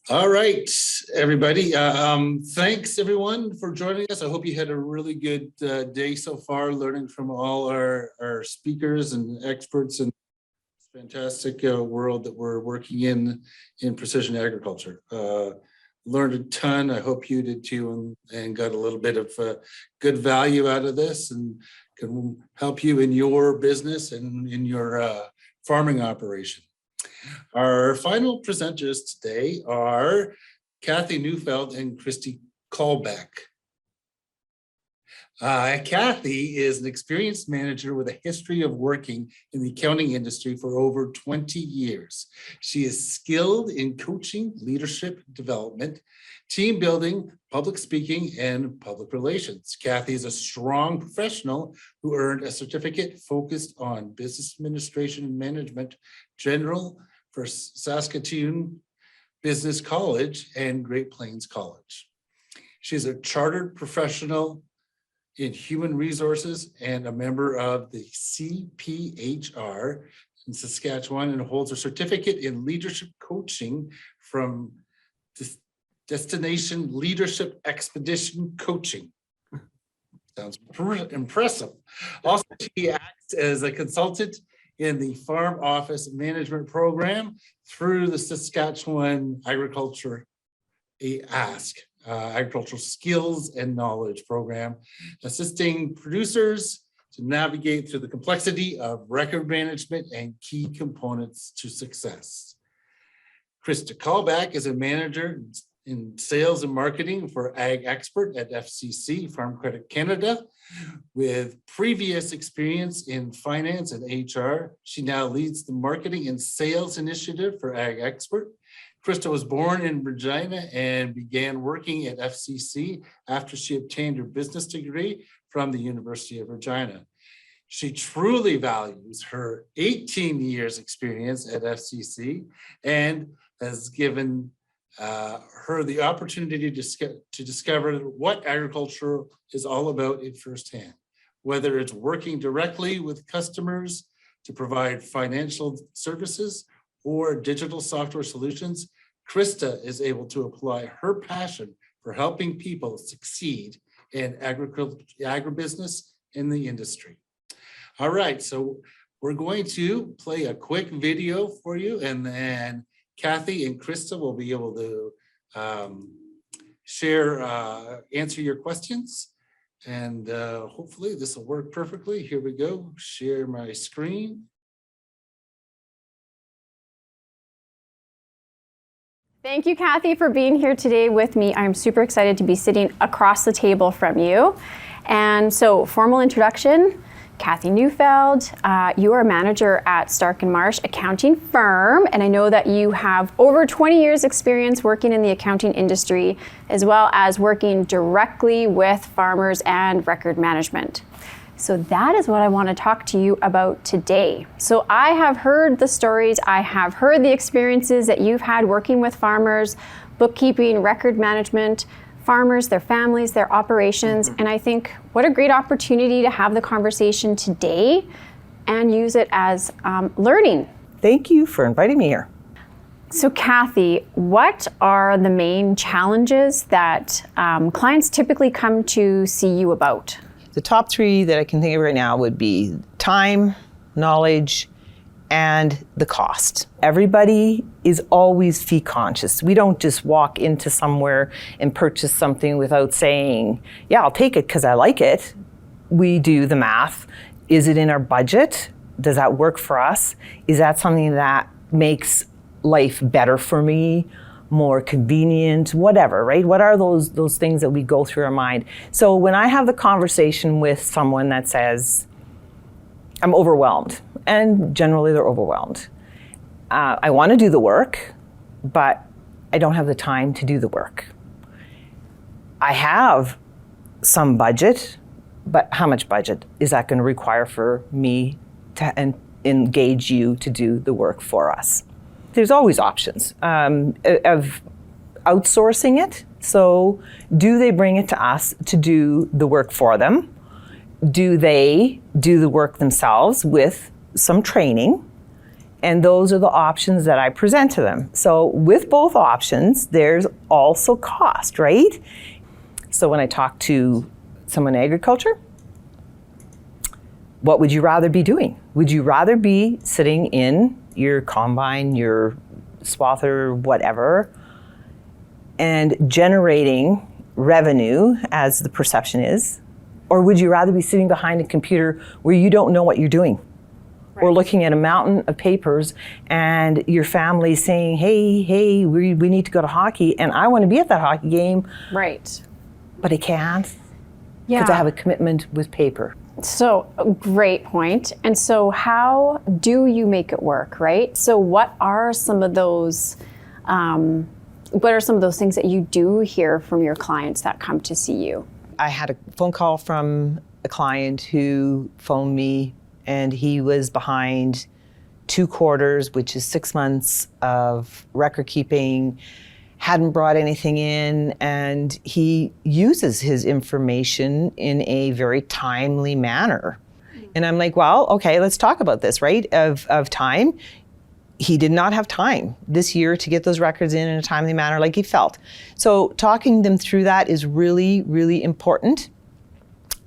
All right, everybody. Thanks, everyone, for joining us. I hope you had a really good day so far, learning from all our speakers and experts in this fantastic world that we're working in precision agriculture. Learned a ton. I hope you did too, and got a little bit of good value out of this, and can help you in your business and in your farming operation. Our final presenters today are Kathy Neufeld and Krista Kilback. Kathy is an experienced manager with a history of working in the accounting industry for over 20 years. She is skilled in coaching, leadership development, team building, public speaking, and public relations. Kathy is a strong professional who earned a certificate focused on business administration and management, general for Saskatoon Business College and Great Plains College. She's a chartered professional in human resources and a member of the CPHR in Saskatchewan, and holds a certificate in leadership coaching from Destination Leadership Expedition Coaching. Sounds impressive. Also, she acts as a consultant in the Farm Office Management Program through the Saskatchewan Agriculture Agricultural Skills and Knowledge Program, assisting producers to navigate through the complexity of record management and key components to success. Krista Kilback is a manager in sales and marketing for AgExpert at FCC Farm Credit Canada. With previous experience in finance and HR, she now leads the marketing and sales initiative for AgExpert. Krista was born in Regina and began working at FCC after she obtained her business degree from the University of Regina. She truly values her 18 years experience at FCC and has given her the opportunity to discover what agriculture is all about in firsthand, whether it's working directly with customers to provide financial services or digital software solutions. Krista is able to apply her passion for helping people succeed in agribusiness in the industry. All right, so we're going to play a quick video for you, and then Kathy and Krista will be able to answer your questions, and hopefully this will work perfectly. Here we go, share my screen. Thank you, Kathy, for being here today with me. I'm super excited to be sitting across the table from you. And so, formal introduction. Kathy Neufeld, you are a manager at Stark Marsh accounting firm, and I know that you have over 20 years experience working in the accounting industry, as well as working directly with farmers and record management. So that is what I want to talk to you about today. So I have heard the stories, I have heard the experiences that you've had working with farmers, bookkeeping, record management, farmers, their families, their operations, and I think what a great opportunity to have the conversation today and use it as learning. Thank you for inviting me here. So Kathy, what are the main challenges that clients typically come to see you about? The top three that I can think of right now would be time, knowledge, and the cost. Everybody is always fee conscious. We don't just walk into somewhere and purchase something without saying, yeah, I'll take it because I like it. We do the math. Is it in our budget? Does that work for us? Is that something that makes life better for me, more convenient, whatever, right? What are those things that we go through our mind? So when I have the conversation with someone that says, I'm overwhelmed, and generally they're overwhelmed. I want to do the work, but I don't have the time to do the work. I have some budget, but how much budget is that going to require for me to engage you to do the work for us? There's always options of outsourcing it. So do they bring it to us to do the work for them? Do they do the work themselves with some training And those are the options that I present to them. So with both options, there's also cost, right? So when I talk to someone in agriculture, what would you rather be doing? Would you rather be sitting in your combine, your swather, whatever, and generating revenue as the perception is? Or would you rather be sitting behind a computer where you don't know what you're doing? Right. Or looking at a mountain of papers and your family saying, hey, we need to go to hockey and I want to be at that hockey game. Right. But I can't Yeah. because I have a commitment with paper. So, great point. And so how do you make it work, right? So what are some of those things that you do hear from your clients that come to see you? I had a phone call from a client who phoned me, and he was behind 2 quarters, which is 6 months of record keeping, hadn't brought anything in, and he uses his information in a very timely manner. And I'm like, well, okay, let's talk about this, right? Of time. He did not have time this year to get those records in a timely manner like he felt. So talking them through that is really, really important.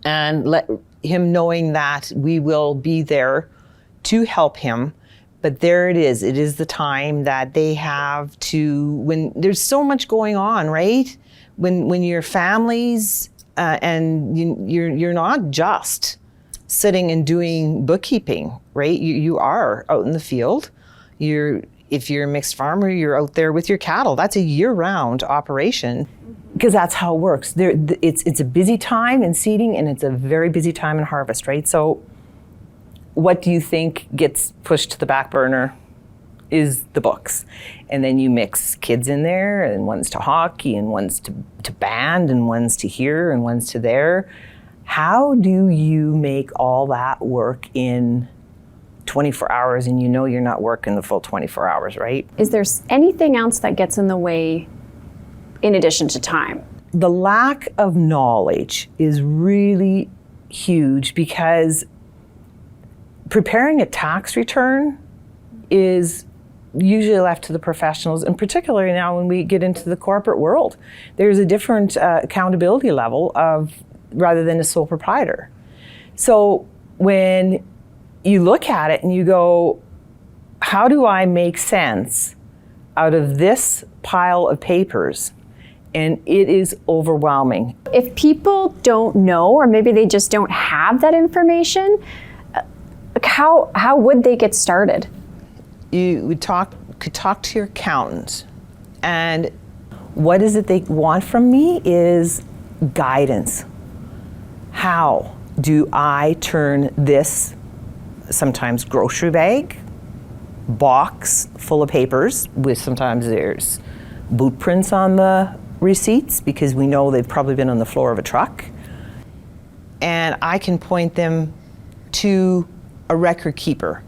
And let him knowing that we will be there to help him. But there it is the time that they have to, when there's so much going on, right? When your families and you're not just sitting and doing bookkeeping, right? You are out in the field. If you're a mixed farmer, you're out there with your cattle. That's a year-round operation because that's how it works. It's a busy time in seeding and it's a very busy time in harvest, right? So what do you think gets pushed to the back burner is the books. And then you mix kids in there, and one's to hockey and one's to band and one's to here and one's to there. How do you make all that work in 24 hours and you know you're not working the full 24 hours, right? Is there anything else that gets in the way in addition to time? The lack of knowledge is really huge because preparing a tax return is usually left to the professionals, and particularly now when we get into the corporate world, there's a different accountability level rather than a sole proprietor. So when you look at it and you go, how do I make sense out of this pile of papers? And it is overwhelming. If people don't know, or maybe they just don't have that information, how would they get started? You could talk to your accountant, and what is it they want from me is guidance. How do I turn this sometimes grocery bag, box full of papers with sometimes there's boot prints on the receipts because we know they've probably been on the floor of a truck, and I can point them to a record keeper.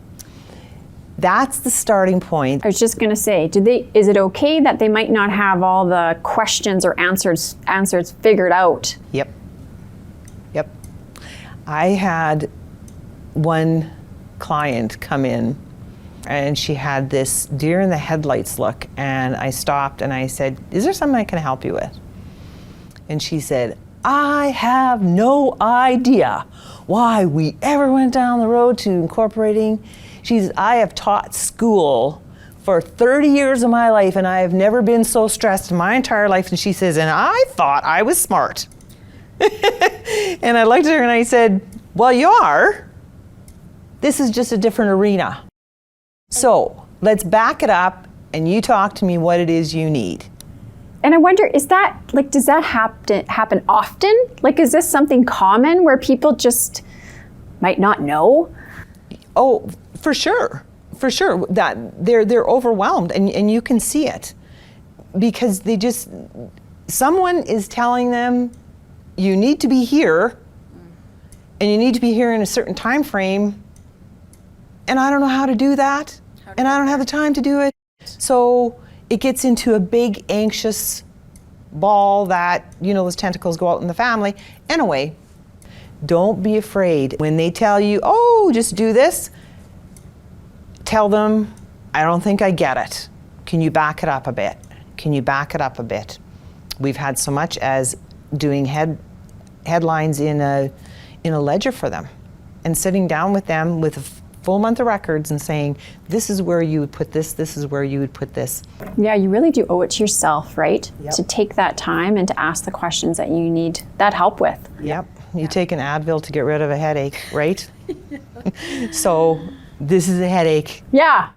That's the starting point. I was just going to say, is it okay that they might not have all the questions or answers figured out? Yep. I had one client come in and she had this deer in the headlights look, and I stopped and I said, is there something I can help you with? And she said, I have no idea why we ever went down the road to incorporating. She says, I have taught school for 30 years of my life and I have never been so stressed in my entire life. And she says, and I thought I was smart. And I looked at her and I said, well, you are. This is just a different arena. So let's back it up and you talk to me what it is you need. And I wonder, does that happen often? Like, is this something common where people just might not know? Oh, for sure. That they're overwhelmed, and you can see it because someone is telling them you need to be here, and you need to be here in a certain time frame, and I don't know how to do that, and I don't have the time to do it. So it gets into a big anxious ball that, those tentacles go out in the family. Anyway, don't be afraid when they tell you, oh, just do this. Tell them I don't think I get it. Can you back it up a bit? Can you back it up a bit? We've had so much as doing headlines in a ledger for them and sitting down with them with a full month of records and saying, this is where you would put this is where you would put this. Yeah, you really do owe it to yourself, right? Yep. To take that time and to ask the questions that you need that help with. Yep. You take an Advil to get rid of a headache, right? So this is a headache. Yeah.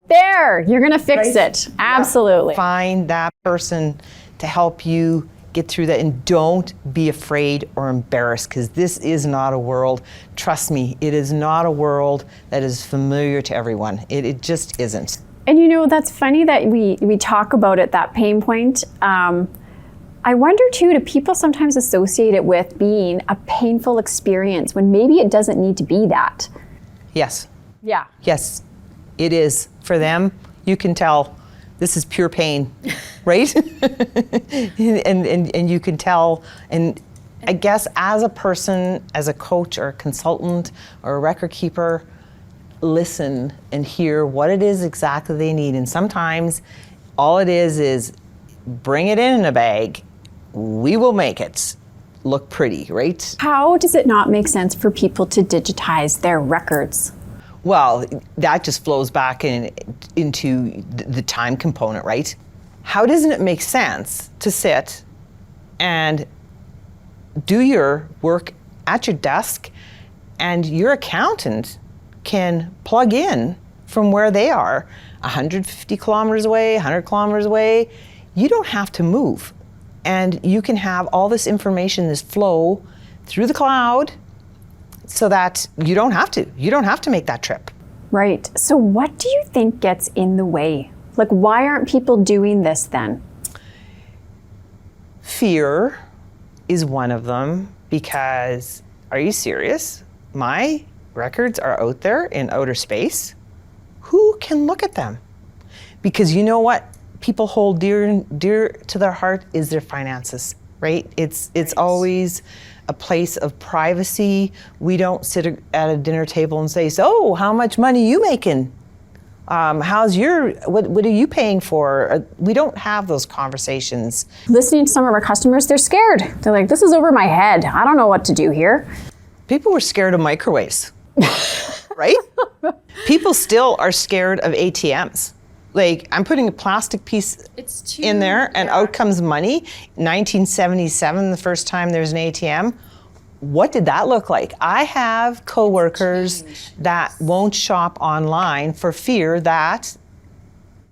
There, you're going to fix it. Absolutely. Find that person to help you get through that, and don't be afraid or embarrassed, because this is not a world, trust me, it is not a world that is familiar to everyone. It just isn't. And you know, that's funny that we talk about it, that pain point. I wonder too, do people sometimes associate it with being a painful experience when maybe it doesn't need to be that? Yes. Yeah. Yes, it is. For them, you can tell this is pure pain, right? and you can tell, and I guess as a person, as a coach or a consultant or a record keeper, listen and hear what it is exactly they need. And sometimes all it is bring it in a bag. We will make it look pretty, right? How does it not make sense for people to digitize their records? Well, that just flows back into the time component, right? How doesn't it make sense to sit and do your work at your desk and your accountant can plug in from where they are, 150 kilometers away, 100 kilometers away? You don't have to move. And you can have all this information, this flow through the cloud, so that you don't have to make that trip. Right. So what do you think gets in the way? Like, why aren't people doing this then? Fear is one of them, because, are you serious? My records are out there in outer space. Who can look at them? Because you know what people hold dear to their heart is their finances, right? It's always a place of privacy. We don't sit at a dinner table and say, so how much money are you making? What are you paying for? We don't have those conversations. Listening to some of our customers, they're scared. They're like, this is over my head. I don't know what to do here. People were scared of microwaves, right? People still are scared of ATMs. Like, I'm putting a plastic piece in there and out comes money. 1977, the first time there's an ATM. What did that look like? I have coworkers that won't shop online for fear that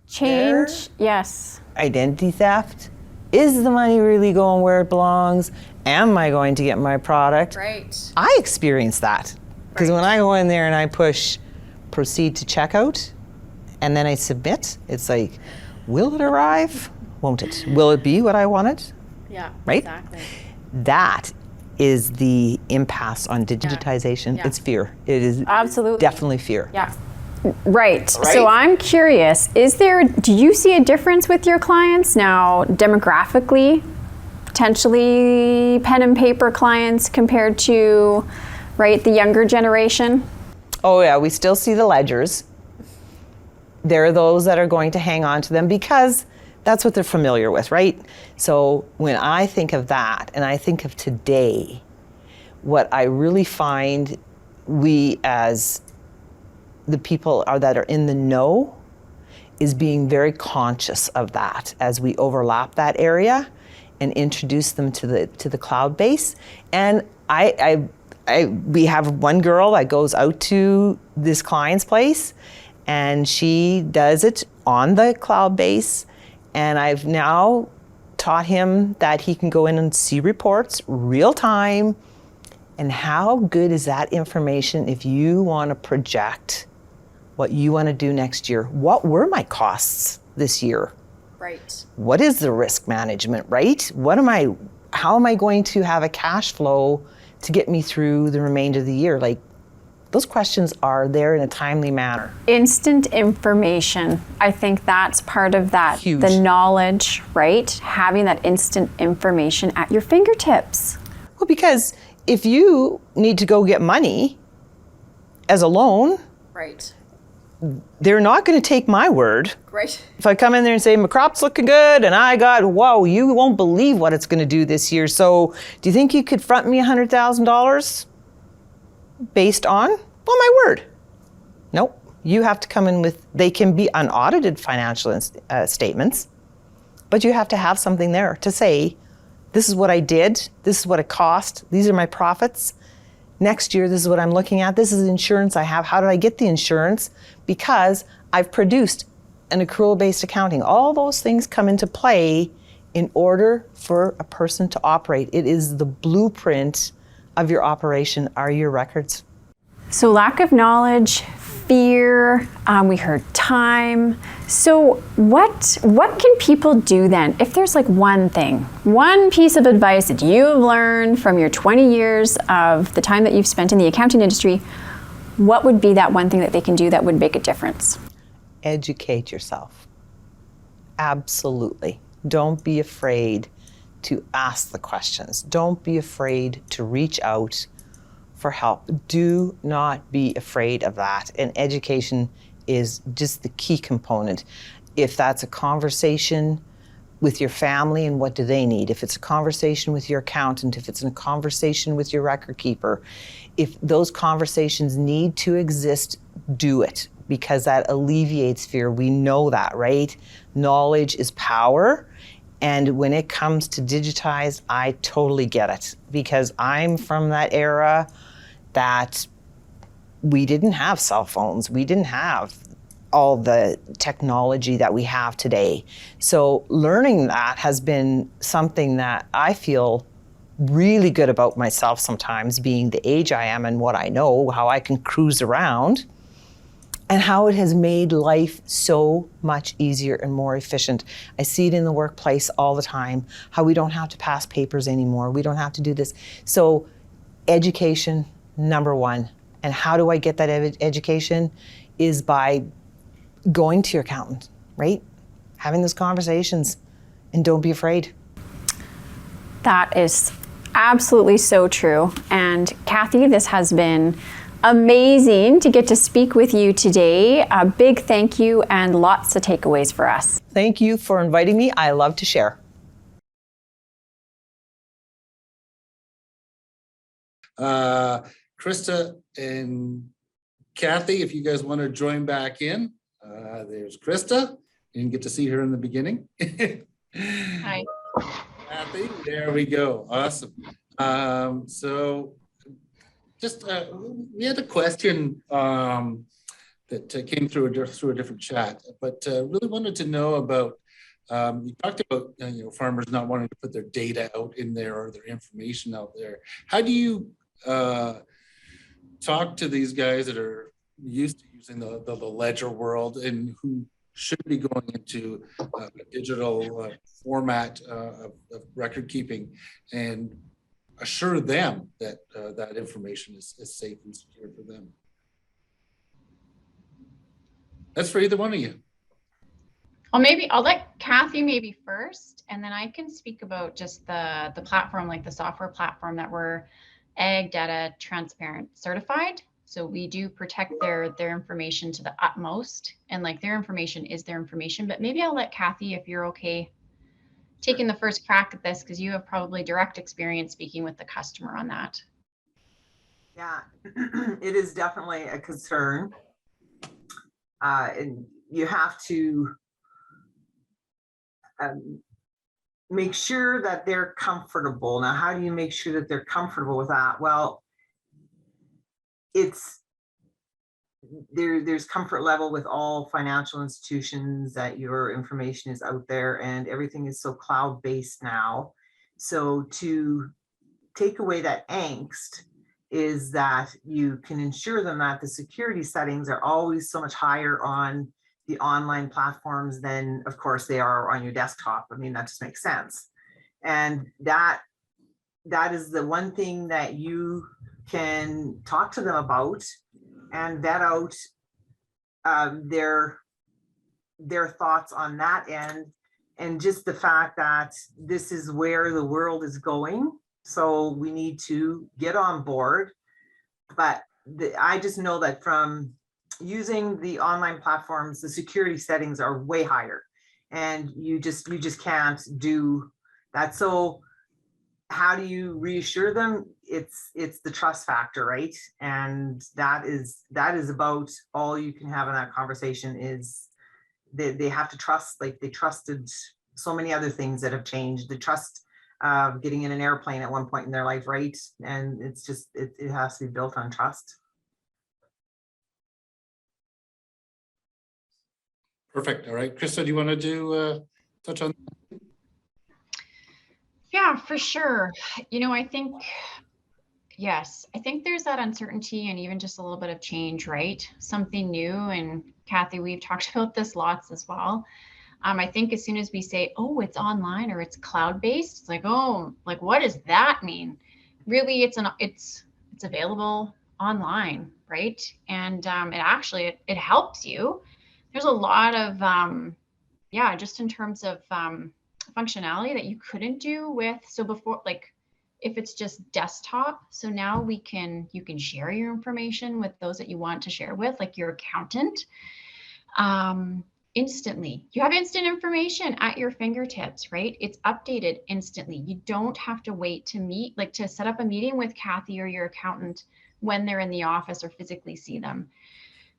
Change, yes. Identity theft. Is the money really going where it belongs? Am I going to get my product? Right. I experienced that. Because when I go in there and I push proceed to checkout, and then I submit, it's like, will it arrive? Won't it? Will it be what I wanted? Yeah, right? Exactly. That is the impasse on digitization. Yeah. It's fear. It is Absolutely. definitely fear. Yeah. Right. So I'm curious, do you see a difference with your clients now demographically, potentially pen and paper clients compared to, right, the younger generation? Oh yeah, we still see the ledgers. There are those that are going to hang on to them because that's what they're familiar with, right? So when I think of that and I think of today, what I really find we as the people that are in the know is being very conscious of that as we overlap that area and introduce them to the cloud base. And we have one girl that goes out to this client's place and she does it on the cloud base. And I've now taught him that he can go in and see reports real time. And how good is that information if you want to project what you want to do next year? What were my costs this year? Right. What is the risk management, right? How am I going to have a cash flow to get me through the remainder of the year? Like, those questions are there in a timely manner. Instant information. I think that's part of that. Huge. The knowledge, right? Having that instant information at your fingertips. Well, because if you need to go get money as a loan, Right. they're not going to take my word. Right. If I come in there and say, my crop's looking good and I got, whoa, you won't believe what it's going to do this year. So do you think you could front me $100,000 based on? Well, my word. Nope. You have to come in with, they can be unaudited financial statements, but you have to have something there to say, this is what I did, this is what it cost, these are my profits. Next year, this is what I'm looking at. This is insurance I have. How did I get the insurance? Because I've produced an accrual-based accounting. All those things come into play in order for a person to operate. It is the blueprint of your operation are your records. So lack of knowledge, fear, we heard time. So what can people do then? If there's like one thing, one piece of advice that you've learned from your 20 years of the time that you've spent in the accounting industry, what would be that one thing that they can do that would make a difference? Educate yourself. Absolutely. Don't be afraid to ask the questions. Don't be afraid to reach out for help. Do not be afraid of that. And education is just the key component. If that's a conversation with your family and what do they need, if it's a conversation with your accountant, if it's a conversation with your record keeper, if those conversations need to exist, do it, because that alleviates fear. We know that, right? Knowledge is power. And when it comes to digitize, I totally get it, because I'm from that era that we didn't have cell phones. We didn't have all the technology that we have today. So learning that has been something that I feel really good about myself sometimes, being the age I am and what I know, how I can cruise around, and how it has made life so much easier and more efficient. I see it in the workplace all the time, how we don't have to pass papers anymore. We don't have to do this. So education, number one. And how do I get that education? Is by going to your accountant, right? Having those conversations, and don't be afraid. That is absolutely so true. And Kathy, this has been amazing to get to speak with you today. A big thank you and lots of takeaways for us. Thank you for inviting me. I love to share. Krista and Kathy, if you guys want to join back in, there's Krista. You didn't get to see her in the beginning. Hi. Kathy, there we go. Awesome. So just we had a question that came through a different chat, but really wanted to know about. You talked about farmers not wanting to put their data out in there or their information out there. How do you talk to these guys that are used to using the ledger world and who should be going into a digital format of record keeping, and assure them that that information is safe and secure for them? That's for either one of you. Well, maybe I'll let Kathy maybe first, and then I can speak about just the platform, like the software platform that we're Ag Data Transparent certified. So we do protect their information to the utmost, and like their information is their information. But maybe I'll let Kathy, if you're okay, taking the first crack at this, because you have probably direct experience speaking with the customer on that. Yeah, it is definitely a concern. And you have to make sure that they're comfortable. Now, how do you make sure that they're comfortable with that? Well, there's comfort level with all financial institutions that your information is out there, and everything is so cloud-based now. So to take away that angst is that you can ensure them that the security settings are always so much higher on the online platforms than, of course, they are on your desktop. I mean, that just makes sense. And that is the one thing that you can talk to them about and vet out their thoughts on that end, and just the fact that this is where the world is going. So we need to get on board. But I just know that from using the online platforms, the security settings are way higher, and you just can't do that. So how do you reassure them? It's the trust factor, right? And that is about all you can have in that conversation. Is they have to trust, like they trusted so many other things that have changed. The trust of getting in an airplane at one point in their life, right? And it's just it has to be built on trust. Perfect. All right, Krista, do you want to do touch on? Yeah, for sure. I think, yes, I think there's that uncertainty and even just a little bit of change, right? Something new. And Kathy, we've talked about this lots as well. I think as soon as we say, oh, it's online or it's cloud-based, it's like, oh, like, what does that mean? Really, it's available online, right? And it helps you. There's a lot of, just in terms of functionality that you couldn't do with, so before, like if it's just desktop, so now you can share your information with those that you want to share with, like your accountant, instantly. You have instant information at your fingertips, right? It's updated instantly. You don't have to wait to set up a meeting with Kathy or your accountant when they're in the office or physically see them.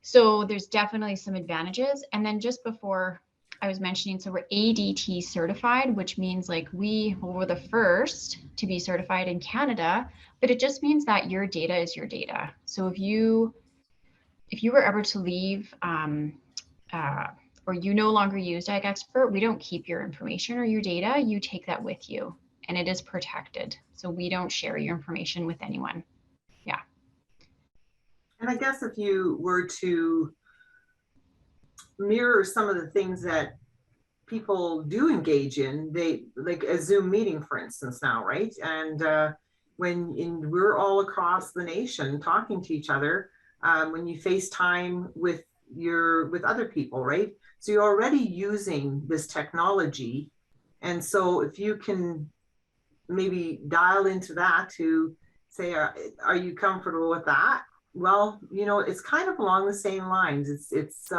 So there's definitely some advantages. And then just before, I was mentioning, so we're ADT certified, which means like we were the first to be certified in Canada, but it just means that your data is your data. So if you were ever to leave or you no longer use AgExpert, we don't keep your information or your data. You take that with you, and it is protected. So we don't share your information with anyone. Yeah. And I guess if you were to mirror some of the things that people do engage in, they like a Zoom meeting, for instance, now, right? And we're all across the nation talking to each other, when you FaceTime with other people, right? So you're already using this technology. And so if you can maybe dial into that to say, are you comfortable with that? Well, it's kind of along the same lines. It's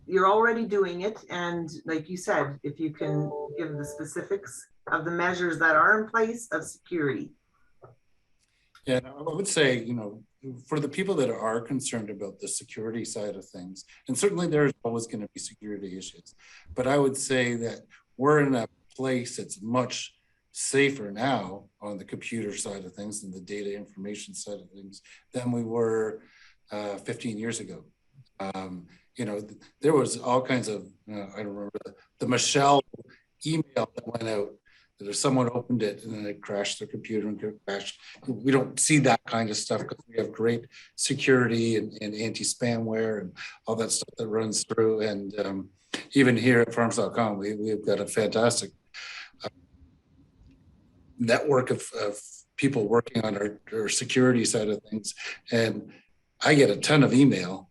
you're already doing it. And like you said, if you can give the specifics of the measures that are in place of security. Yeah, I would say, for the people that are concerned about the security side of things, and certainly there's always going to be security issues, but I would say that we're in a place that's much safer now on the computer side of things and the data information side of things than we were 15 years ago. There was all kinds of, I don't remember the Michelle email that went out, that if someone opened it and then it crashed their computer and crashed. We don't see that kind of stuff because we have great security and anti-spamware and all that stuff that runs through. And even here at Farms.com, we've got a fantastic network of people working on our security side of things. And I get a ton of email,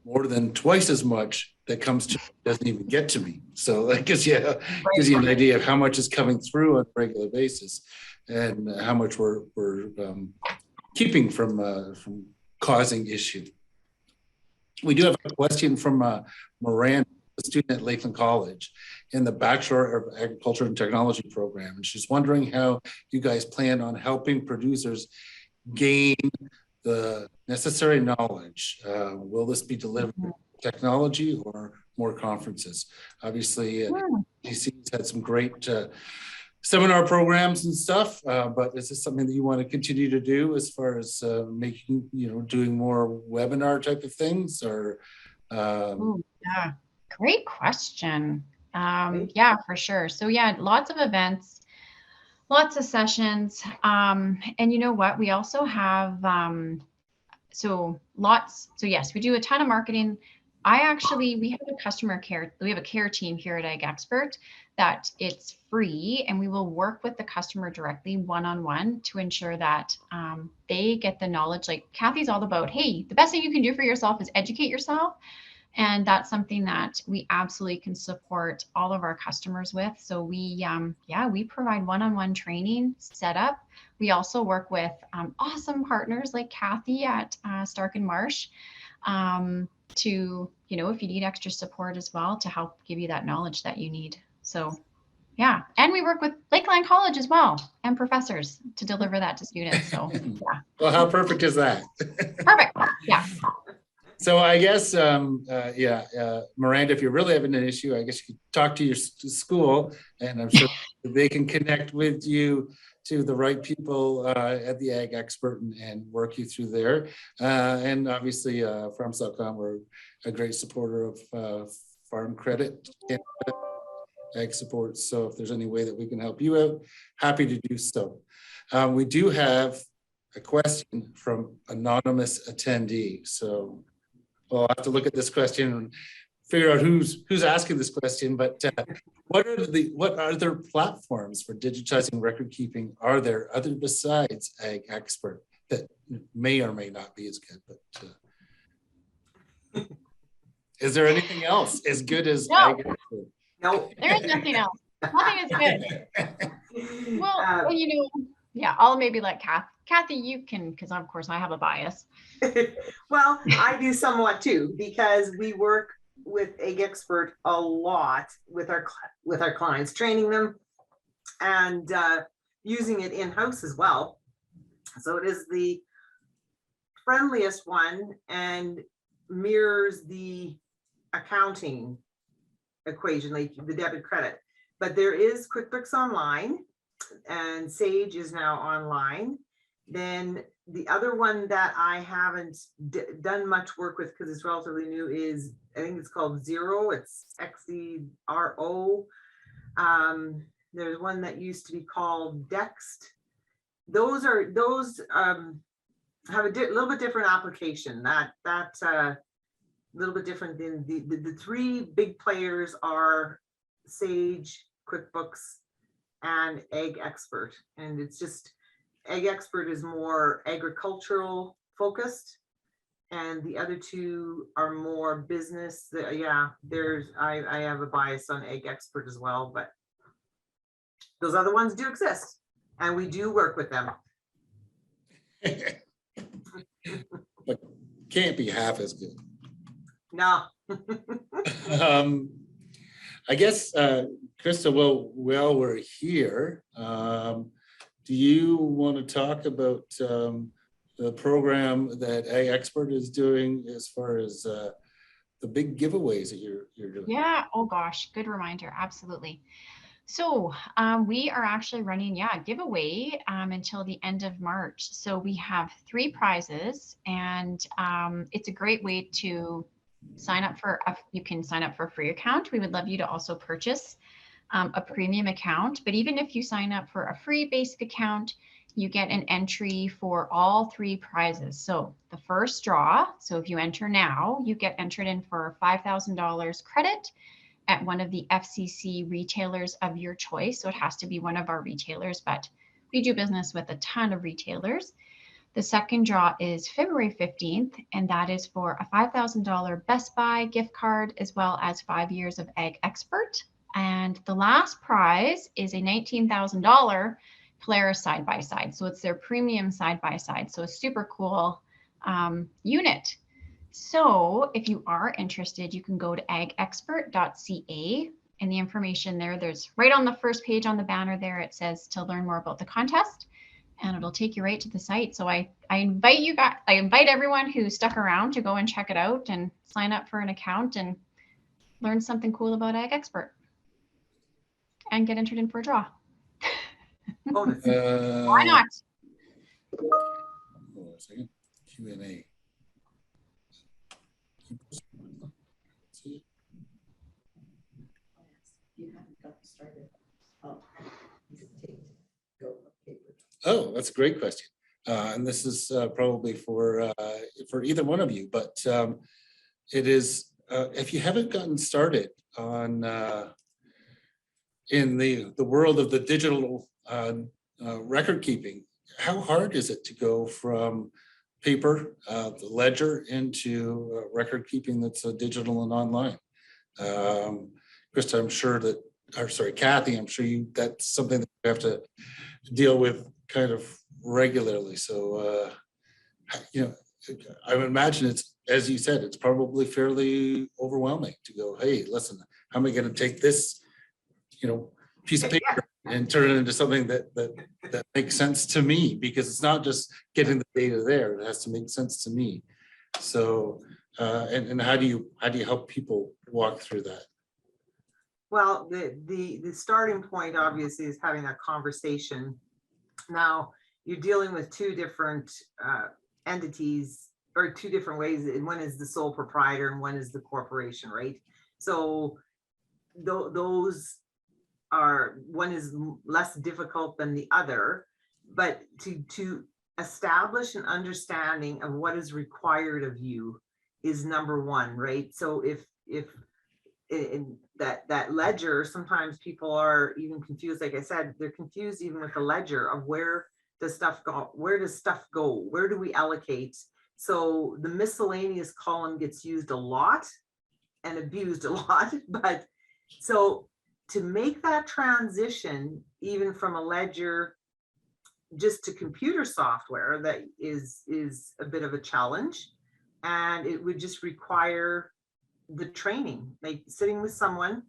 more than twice as much that comes to doesn't even get to me. So that gives you an idea of how much is coming through on a regular basis and how much we're keeping from causing issue. We do have a question from Miranda, a student at Lakeland College in the Bachelor of Agriculture and Technology program. And she's wondering how you guys plan on helping producers gain the necessary knowledge. Will this be delivered technology or more conferences? Obviously, GC's had some great seminar programs and stuff, but is this something that you want to continue to do as far as doing more webinar type of things? Or yeah, great question. Yeah, for sure. So yeah, lots of events, lots of sessions. And you know what? We also have, so yes, we do a ton of marketing. We have a care team here at AgExpert that it's free, and we will work with the customer directly one-on-one to ensure that they get the knowledge. Like Kathy's all about, hey, the best thing you can do for yourself is educate yourself. And that's something that we absolutely can support all of our customers with. So we provide one-on-one training set up. We also work with awesome partners like Kathy at Stark Marsh to, if you need extra support as well, to help give you that knowledge that you need. So yeah, and we work with Lakeland College as well and professors to deliver that to students. So yeah. Well, how perfect is that? Perfect. Yeah. So I guess, Miranda, if you're really having an issue, I guess you could talk to your school, and I'm sure they can connect with you to the right people at the AgExpert and work you through there. And obviously, Farms.com, we're a great supporter of farm credit and ag support. So if there's any way that we can help you out, happy to do so. We do have a question from anonymous attendee. So we'll have to look at this question and figure out who's asking this question. But what other platforms for digitizing record keeping are there other besides AgExpert that may or may not be as good? But is there anything else as good as AgExpert? No. There is nothing else. Nothing is good. Well, I'll maybe let Kathy, you can, because of course I have a bias. Well, I do somewhat too, because we work with AgExpert a lot with our clients, training them and using it in-house as well. So it is the friendliest one and mirrors the accounting equation, like the debit credit. But there is QuickBooks Online, and Sage is now online. Then the other one that I haven't done much work with because it's relatively new is, I think it's called Xero. It's XERO. There's one that used to be called Dext. Those have a little bit different application. That's a little bit different than the three big players are Sage, QuickBooks, and AgExpert. And it's just, AgExpert is more agricultural focused, and the other two are more business. I have a bias on AgExpert as well, but those other ones do exist, and we do work with them. But can't be half as good. No. I guess, Krista, while we're here, do you want to talk about the program that AgExpert is doing as far as the big giveaways that you're doing? Yeah. Oh gosh, good reminder. Absolutely. So we are actually running, a giveaway until the end of March. So we have 3 prizes, and it's a great way to sign up for. You can sign up for a free account. We would love you to also purchase a premium account. But even if you sign up for a free basic account, you get an entry for all 3 prizes. So the first draw, so if you enter now, you get entered in for $5,000 credit at one of the FCC retailers of your choice. So it has to be one of our retailers, but we do business with a ton of retailers. The second draw is February 15th, and that is for a $5,000 Best Buy gift card, as well as 5 years of AgExpert. And the last prize is a $19,000 Polaris side-by-side. So it's their premium side-by-side. So a super cool unit. So if you are interested, you can go to agexpert.ca, and the information there's right on the first page on the banner there. It says to learn more about the contest, and it'll take you right to the site. So I invite everyone who stuck around to go and check it out and sign up for an account and learn something cool about AgExpert and get entered in for a draw. Why not? Hold on a second. Q&A. Oh, that's a great question. And this is probably for either one of you, but it is, if you haven't gotten started on in the world of the digital record keeping, how hard is it to go from paper, the ledger into record keeping that's digital and online. Krista, I'm sure that, or sorry, Kathy, I'm sure that's something that you have to deal with kind of regularly. So, I would imagine it's, as you said, it's probably fairly overwhelming to go, hey, listen, how am I going to take this, piece of paper and turn it into something that makes sense to me? Because it's not just getting the data there; it has to make sense to me. So, and how do you help people walk through that? Well, the starting point obviously is having that conversation. Now you're dealing with two different entities, or two different ways. And one is the sole proprietor and one is the corporation, right? So those are, one is less difficult than the other, but to establish an understanding of what is required of you is number one, right? So if in that ledger, sometimes people are even confused. Like I said, they're confused even with the ledger of where does stuff go? Where does stuff go? Where do we allocate? So the miscellaneous column gets used a lot and abused a lot. But so to make that transition, even from a ledger just to computer software, that is a bit of a challenge. And it would just require the training, like sitting with someone.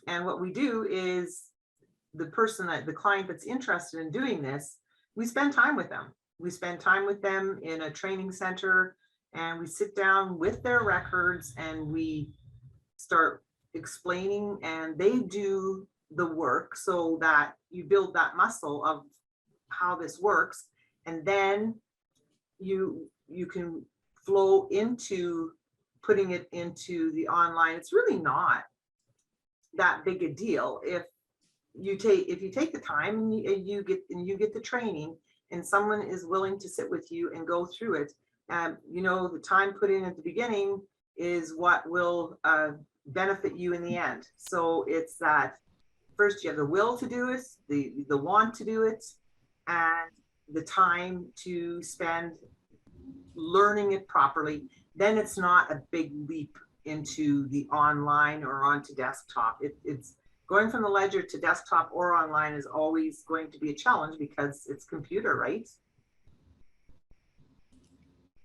And what we do is the client that's interested in doing this, we spend time with them. We spend time with them in a training center, and we sit down with their records and we start explaining, and they do the work so that you build that muscle of how this works. And then you can flow into putting it into the online. It's really not that big a deal if you take the time and you get the training, and someone is willing to sit with you and go through it. The time put in at the beginning is what will benefit you in the end. So it's that first you have the will to do it, the want to do it, and the time to spend learning it properly. Then it's not a big leap into the online or onto desktop. It's going from the ledger to desktop or online is always going to be a challenge because it's computer, right?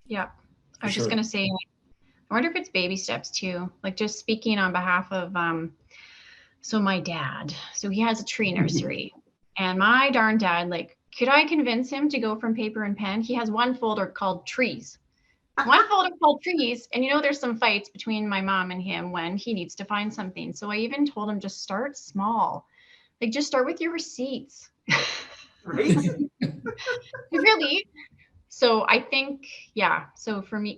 Yeah. I was just going to say, I wonder if it's baby steps too. Like just speaking on behalf of, so my dad, so he has a tree nursery, and my darn dad, like, could I convince him to go from paper and pen? He has one folder called trees. One folder called trees. And there's some fights between my mom and him when he needs to find something. So I even told him, just start small. Like just start with your receipts. Right. Really. So I think, so for me,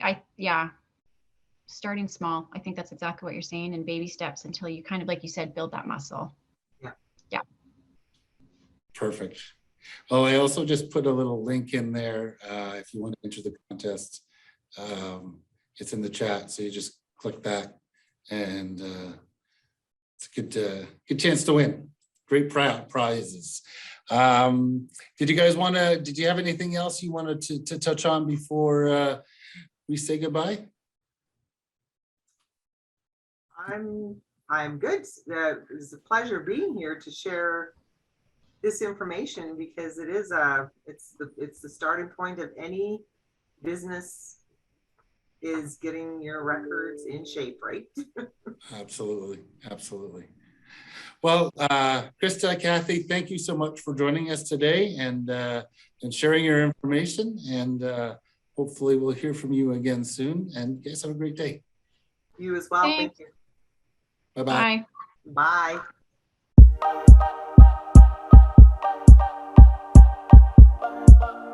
starting small. I think that's exactly what you're saying, and baby steps until you kind of, like you said, build that muscle. Yeah. Perfect. Oh, I also just put a little link in there if you want to enter the contest. It's in the chat, so you just click that, and it's a good chance to win. Great prizes. Did you have anything else you wanted to touch on before we say goodbye? I'm good. It's a pleasure being here to share this information, because it's the starting point of any business, is getting your records in shape, right? Absolutely. Well, Krista, Kathy, thank you so much for joining us today and sharing your information, and hopefully we'll hear from you again soon, and guys, have a great day. You as well. Thanks. Thank you. Bye-bye. Bye. Bye.